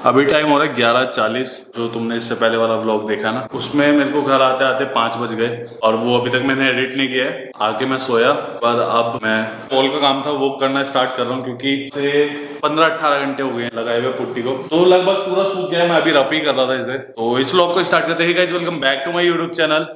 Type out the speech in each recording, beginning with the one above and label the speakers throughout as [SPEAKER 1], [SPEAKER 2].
[SPEAKER 1] अभी टाइम हो रहा है 11:40। जो तुमने इससे पहले वाला व्लॉग देखा ना, उसमें मेरे को घर आते आते 5 बज गए और वो अभी तक मैंने एडिट नहीं किया है। आके मैं सोया, बाद अब मैं कॉल का काम था वो करना स्टार्ट कर रहा हूँ, क्योंकि से 15-18 घंटे हो गए हैं लगाए हुए पुट्टी को, तो लगभग पूरा सूख गया है। मैं अभी रफ ही कर रहा था इसे। तो इस व्लॉग को स्टार्ट करते हैं guys. Welcome back to my YouTube channel.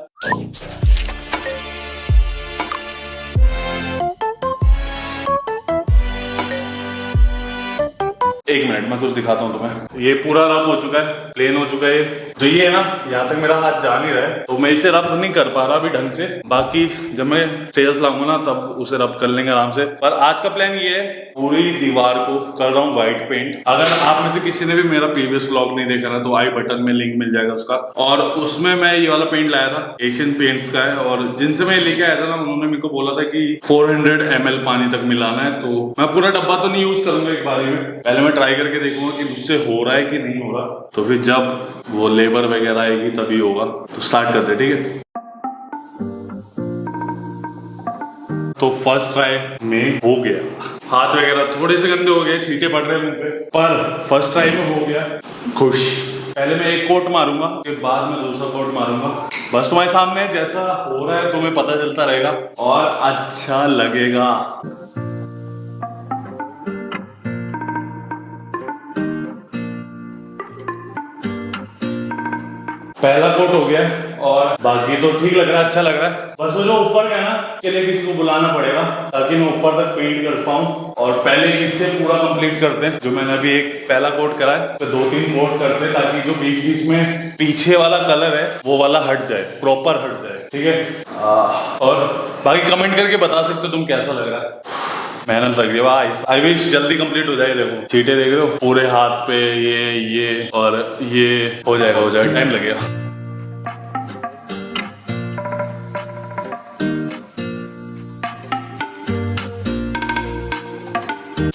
[SPEAKER 1] एक मिनट, मैं कुछ दिखाता हूँ तुम्हें। ये पूरा रफ हो चुका है, प्लेन हो चुका है। जो ये है ना, यहाँ तक मेरा हाथ जा नहीं रहा है, तो मैं इसे रफ नहीं कर पा रहा अभी ढंग से। बाकी जब मैं स्टेयर्स लाऊंगा ना, तब उसे रफ कर लेंगे आराम से। पर आज का प्लान ये है, पूरी दीवार को कर रहा हूँ व्हाइट पेंट। अगर आप में से किसी ने भी मेरा प्रीवियस व्लॉग नहीं देखा ना, तो आई बटन में लिंक मिल जाएगा उसका। और उसमें मैं ये वाला पेंट लाया था, एशियन पेंट्स का है। और जिनसे मैं लेके आया था ना, उन्होंने मेरे को बोला था कि 400 ml पानी तक मिलाना है। तो मैं पूरा डब्बा तो नहीं यूज करूंगा एक बारी में, पहले मैं ट्राई करके देखूंगा कि मुझसे हो रहा है कि नहीं हो रहा। तो फिर जब वो लेबर वगैरह आएगी तभी होगा। तो स्टार्ट करते हैं, ठीक है। तो फर्स्ट ट्राई में हो गया। हाथ वगैरह थोड़े से गंदे हो गए, छींटे पड़ रहे हैं मुंह पे, पर फर्स्ट ट्राई में हो गया। खुश। पहले मैं एक कोट मारूंगा, फिर बाद में दूसरा कोट मारूंगा। बस तुम्हारे सामने जैसा हो रहा है तुम्हें पता चलता रहेगा और अच्छा लगेगा। पहला कोट हो गया और बाकी तो ठीक लग रहा है, अच्छा लग रहा है। बस वो जो ऊपर का है ना, के लिए किसी को बुलाना पड़ेगा ताकि मैं ऊपर तक पेंट कर पाऊँ। और पहले इससे पूरा कंप्लीट करते हैं। जो मैंने अभी एक पहला कोट करा है, तो 2-3 कोट करते हैं, ताकि जो बीच बीच में पीछे वाला कलर है वो वाला हट जाए, प्रॉपर हट जाए, ठीक है। और बाकी कमेंट करके बता सकते हो तुम कैसा लग रहा है। मेहनत लग रही है भाई। आई विश जल्दी कंप्लीट हो जाए। देखो चीटे देख रहे हो पूरे हाथ पे, ये और ये हो जाएगा, टाइम लगेगा।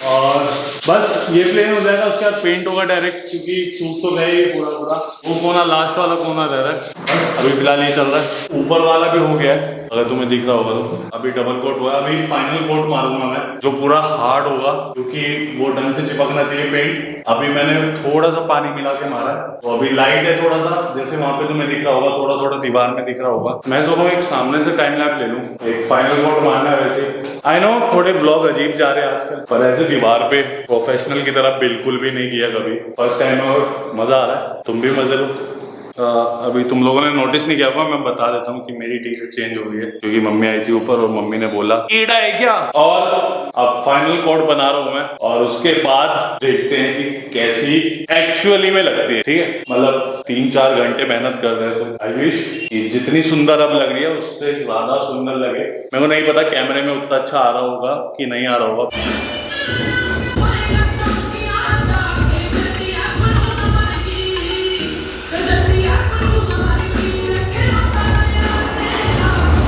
[SPEAKER 1] और बस ये प्लेन हो जाएगा, उसके बाद पेंट होगा डायरेक्ट, क्योंकि सूख तो गया ही पूरा पूरा। वो कोना, लास्ट वाला कोना रह रहा है। बस अभी फिलहाल ये चल रहा है। ऊपर वाला भी हो गया है, अगर तुम्हें दिख रहा होगा तो। अभी डबल कोट हुआ है, अभी फाइनल कोट मारूंगा मैं, जो पूरा हार्ड होगा, क्योंकि वो ढंग से चिपकना चाहिए पेंट। अभी मैंने थोड़ा सा पानी मिला के मारा है, तो अभी लाइट है थोड़ा सा, जैसे वहां पे तुम्हें दिख रहा होगा, थोड़ा थोड़ा दीवार में दिख रहा होगा। मैं सोच रहा हूँ एक सामने से टाइम लैप ले लूँ। एक फाइनल कोट मारना है। वैसे आई नो थोड़े व्लॉग अजीब जा रहे हैं आजकल, पर ऐसे दीवार पे प्रोफेशनल की तरह बिल्कुल भी नहीं किया कभी। फर्स्ट टाइम और मजा आ रहा है, तुम भी मजे लो। अभी तुम लोगों ने नोटिस नहीं किया होगा, मैं बता देता हूँ कि मेरी टी शर्ट चेंज हो गई है, क्योंकि मम्मी आई थी ऊपर और मम्मी ने बोला कीड़ा है क्या। और अब फाइनल कोट बना रहा हूँ मैं, और उसके बाद देखते हैं कि कैसी एक्चुअली में लगती है, ठीक है। मतलब 3-4 घंटे मेहनत कर रहे हैं, तो आई विश कि जितनी सुंदर अब लग रही है उससे ज्यादा सुंदर लगे। मेरे को नहीं पता कैमरे में उतना अच्छा आ रहा होगा कि नहीं आ रहा होगा।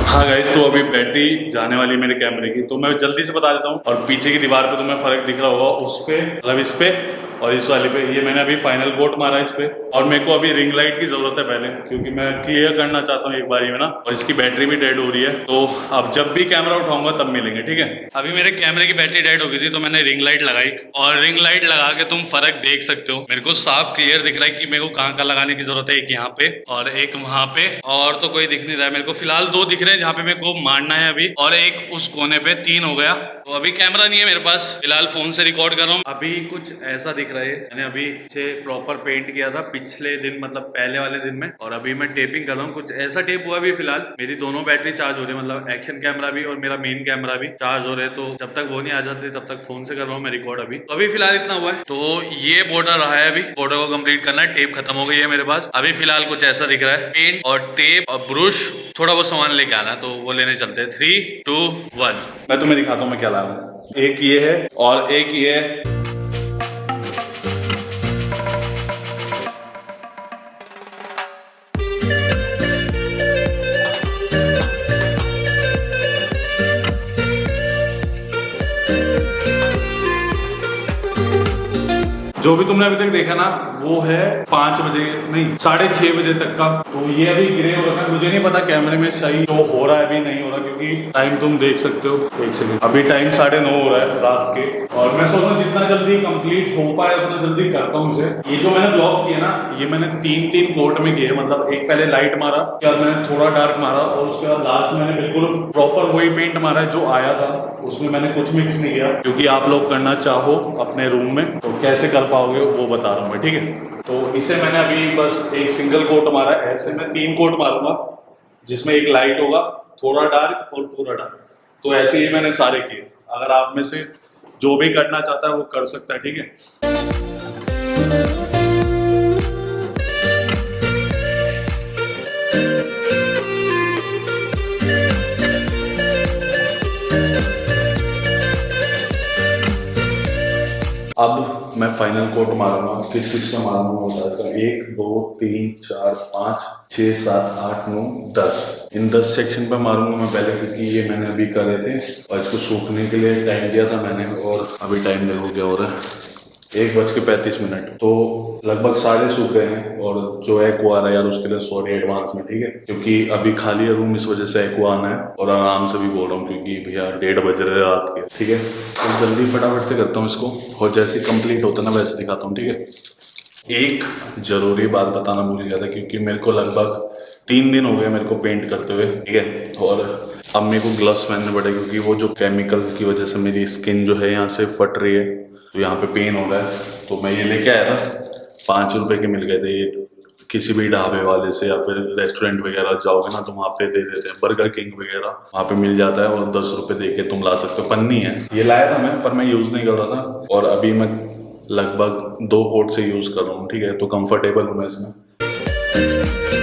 [SPEAKER 1] हाँ गाइस, तो अभी बैटरी जाने वाली है मेरे कैमरे की, तो मैं जल्दी से बता देता हूँ। और पीछे की दीवार पे तुम्हें फर्क दिख रहा होगा, उस पे मतलब इस पे और इस वाले पे। ये मैंने अभी फाइनल कोट मारा है इस पे। और मेरे को अभी रिंग लाइट की जरूरत है पहले, क्योंकि मैं क्लियर करना चाहता हूँ एक बारी में ना। और इसकी बैटरी भी डेड हो रही है, तो अब जब भी कैमरा उठाऊंगा तब मिलेंगे, ठीक है। अभी मेरे कैमरे की बैटरी डेड हो गई थी, तो मैंने रिंग लाइट लगाई, और रिंग लाइट लगा के तुम फर्क देख सकते हो। मेरे को साफ क्लियर दिख रहा है कि मेरे को कहाँ कहाँ लगाने की जरूरत है। एक यहाँ पे और एक वहां पे, और तो कोई दिख नहीं रहा है मेरे को। फिलहाल 2 दिख रहे हैं जहाँ पे मेरे को मारना है अभी, और एक उस कोने पे। 3 हो गया। तो अभी कैमरा नहीं है मेरे पास, फिलहाल फोन से रिकॉर्ड कर रहा हूँ। अभी कुछ ऐसा दिख रहा है। मैंने अभी से प्रॉपर पेंट किया था पिछले दिन, मतलब पहले वाले दिन में, और अभी मैं टेपिंग कर रहा हूँ। कुछ ऐसा टेप हुआ भी। फिलहाल मेरी दोनों बैटरी चार्ज हो रही है, मतलब एक्शन कैमरा भी और मेरा मेन कैमरा भी चार्ज हो रहे हैं। तो जब तक वो नहीं आ जाते तब तक फोन से कर रहा हूँ मैं रिकॉर्ड। अभी तो अभी फिलहाल इतना हुआ है। तो ये बॉर्डर रहा है, अभी बॉर्डर को कंप्लीट करना है। टेप खत्म हो गई है मेरे पास। अभी फिलहाल कुछ ऐसा दिख रहा है। पेंट और टेप और ब्रश, थोड़ा वो सामान लेके आना, तो वो लेने चलते हैं। 3, 2, 1। मैं तुम्हें दिखाता हूँ मैं क्या ला रहा हूँ। एक ये है और एक ये है। जो जो भी तुमने अभी तक देखा ना वो है 5 बजे नहीं 6:30 बजे तक का। तो ये अभी ग्रे हो रखा है, मुझे नहीं पता कैमरे में सही जो हो रहा है अभी नहीं हो रहा, क्योंकि टाइम तुम देख सकते हो। एक सेकंड, अभी टाइम 9:30 हो रहा है रात के, और मैं सोच रहा हूँ जितना जल्दी कंप्लीट हो पाए उतना जल्दी करता हूँ इसे। ये जो मैंने ब्लॉग किया ना, ये मैंने 3 कोट में किए, मतलब एक पहले लाइट मारा, उसके बाद मैंने थोड़ा डार्क मारा, और उसके बाद लास्ट मैंने बिल्कुल प्रॉपर वही पेंट मारा है जो आया था, उसमें मैंने कुछ मिक्स नहीं किया। क्योंकि आप लोग करना चाहो अपने रूम में तो कैसे कर पाओगे वो बता रहा हूँ मैं, ठीक है। तो इसे मैंने अभी बस एक सिंगल कोट मारा है, ऐसे मैं 3 कोट मारूंगा, जिसमें एक लाइट होगा, थोड़ा डार्क और पूरा डार्क। तो ऐसे ही मैंने सारे किए। अगर आप में से जो भी करना चाहता है वो कर सकता है, ठीक है। अब मैं फाइनल कोट मारूंगा, किस चीज से मारूंगा बताता हूँ। 1 2 3 4 5 6 7 8 9 10, इन 10 सेक्शन पे मारूंगा मैं पहले, क्योंकि ये मैंने अभी करे थे और इसको सूखने के लिए टाइम दिया था मैंने, और अभी टाइम देखो क्या हो रहा है, 1:35। तो लगभग सारे सूख गए हैं। और जो एक्वा आ रहा है यार उसके लिए सॉरी एडवांस में, ठीक है, क्योंकि अभी खाली है रूम, इस वजह से एक्वा आना है। और आराम से भी बोल रहा हूँ क्योंकि भैया 1:30 बज रहे हैं रात के, ठीक है। तो जल्दी फटाफट से करता हूँ इसको, और जैसे कंप्लीट होता है ना वैसे दिखाता हूँ, ठीक है। एक जरूरी बात बताना भूल गया था, क्योंकि मेरे को लगभग 3 दिन हो गए मेरे को पेंट करते हुए, ठीक है। और अब मेरे को ग्लव्स पहनने पड़े, क्योंकि वो जो केमिकल की वजह से मेरी स्किन जो है यहाँ से फट रही है, तो यहाँ पे पेन हो रहा है। तो मैं ये लेके आया था, 5 रुपए के मिल गए थे ये, किसी भी ढाबे वाले से या फिर रेस्टोरेंट वगैरह जाओगे ना तो वहाँ पे दे देते हैं, बर्गर किंग वगैरह वहाँ पे मिल जाता है, और 10 रुपए दे के तुम ला सकते हो। पन्नी है, ये लाया था मैं, पर मैं यूज़ नहीं कर रहा था, और अभी मैं लगभग 2 कोट से यूज़ कर रहा हूँ, ठीक है। तो कंफर्टेबल हूँ मैं इसमें।